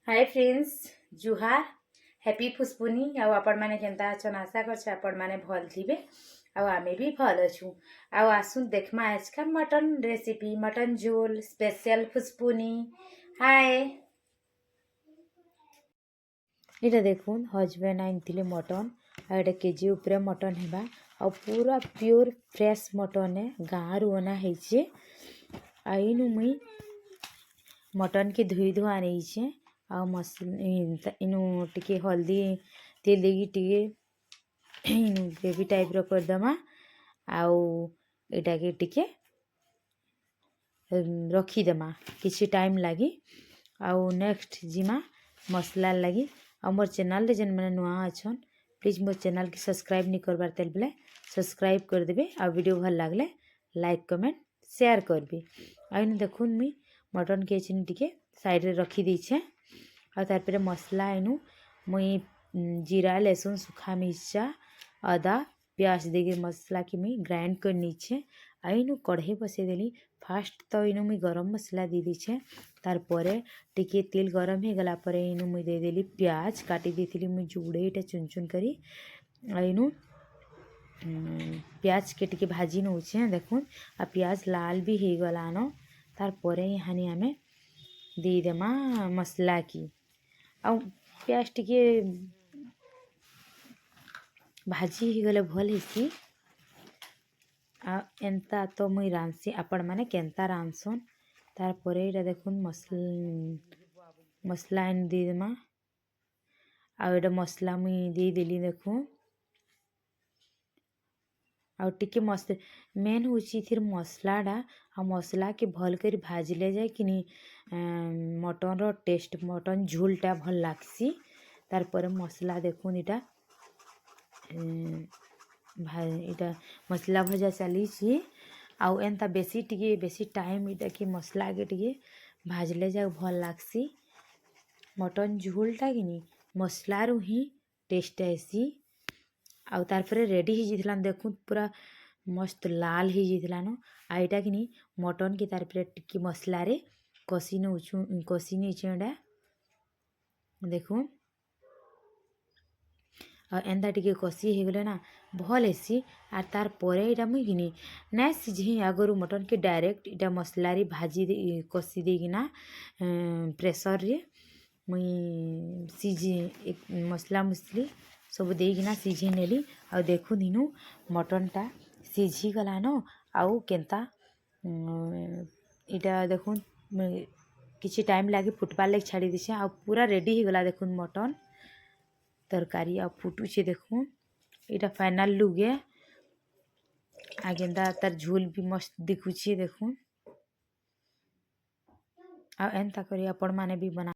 Hi friends जुहार happy फुसपुनी आपण मैंने केनता अछन आशा करछे आपण मैंने भल थिबे आमे भी भल अछु आसुन देखमा आज का मटन रेसिपी मटन झोल स्पेशल फुसपुनी। हाय इटा देखुन हजबैंड आनी मटन आटे केजी उपरे मटन हेबा आ पूरा प्योर फ्रेश मटन गाँ रु अना हेचे आइनु मुई मटन के धुई धुआ नहीं आ मसला इनु टिके हल्दी तेल देगी टिके इनु ग्रेवी टाइप रो करदमा आउ एटा के टिके रखीदेमा किसी टाइम लगी आउ नेक्स्ट जिमा मसला लगी आ मोर चैनल रे जेन मैंने नुआ अछन प्लीज मोर चैनल के सब्सक्राइब नहीं करबार तेल बेले सब्सक्राइब कर देबे आ वीडियो भल लागले लाइक कमेंट शेयर करबे। आइन देखुन मुई मटन के चिनी टिके साइड रे रखी दीछे आ तारपरे मसला इनु मुई जीरा लहसुन सुखा मिर्चा अदा प्याज देके मसला की मुई ग्राइंड कर नीचे आइनु कढ़े बसे देली फास्ट तो इनु मुई गरम मसला दे दीछे तारपरे टिके तेल गरम हो गला परे इनु मुई दे देली प्याज काटी देथिली मुई जुड़े इटा चुन चुन करी आइनु प्याज के टिके भाजी नौछे देखुन आ प्याज लाल भी हो गलानो तारपरे यहाँ आमे दे देमा मसला की आ प्याज टिके भाजी ही गले भल हेसी आ एंता तो मुई रांधसी आपण माने केनता रांधसन तारपरे इटा देखुन मसला इन दे देमा आ एटा मसला मुई दे देली देखुन आ टिके मस्त मेन होची फिर मसलाटा आ मसला के भल कर भाजले जाए कि मटन रो टेस्ट मटन झोलटा भल लागसी तारपर मसला देखुन इटा इटा मसला भजा चली आउ एंता बेसी टाइम इटा कि मसला के टिके भाजले जाए भल लागसी मटन झोलटा कि मसला रू ही टेस्ट आसी आउ तारपरे रेडी ही जितला देखुन पूरा मस्त लाल ही जितला न आईटा कि मटन के तारपरे टिकी मसला रे कसी नहीं छेड़ा देखुन आ एंता टिके कसी हो गले ना भल हेसी आर तार परे इटा मुई कि ना सिझे आगरू मटन के डायरेक्ट इटा मसला रे भाजी कसी देना प्रेसर रे मुई सिझे एक मसला मुसली सब देना सिझे नेली आ देखुन इनु मटनटा सिझी गला न आउ केनता इटा देखुन किसी टाइम लगे फुटबार लगे छाड़ी दीछे आ पूरा रेडी हो गला देखुन मटन तरकारी आ फुटुचे देखुन इटा फाइनल लुगे आ केनता तार झोल भी मस्त दिखुचे देखुन आ एंता करी आपण माने भी बना